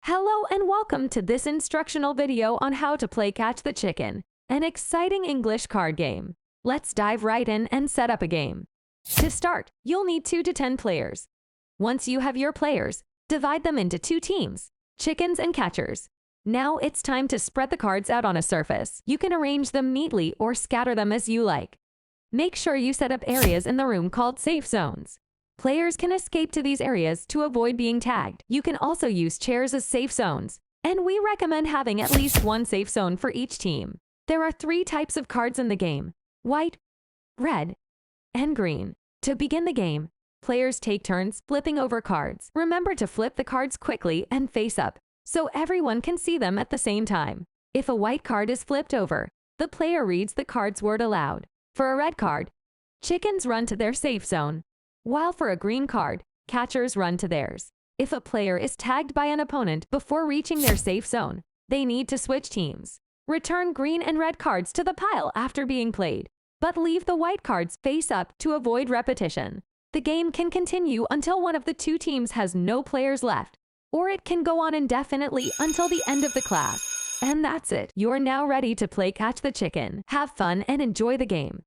Hello and welcome to this instructional video on how to play Catch the Chicken, an exciting English card game. Let's dive right in and set up a game. To start, you'll need 2 to 10 players. Once you have your players, divide them into 2 teams, chickens and catchers. Now it's time to spread the cards out on a surface. You can arrange them neatly or scatter them as you like. Make sure you set up areas in the room called safe zones. Players can escape to these areas to avoid being tagged. You can also use chairs as safe zones, and we recommend having at least 1 safe zone for each team. There are 3 types of cards in the game: white, red, and green. To begin the game, players take turns flipping over cards. Remember to flip the cards quickly and face up, so everyone can see them at the same time. If a white card is flipped over, the player reads the card's word aloud. For a red card, chickens run to their safe zone, while for a green card, catchers run to theirs. If a player is tagged by an opponent before reaching their safe zone, they need to switch teams. Return green and red cards to the pile after being played, but leave the white cards face up to avoid repetition. The game can continue until one of the 2 teams has no players left, or it can go on indefinitely until the end of the class. And that's it. You're now ready to play Catch the Chicken. Have fun and enjoy the game.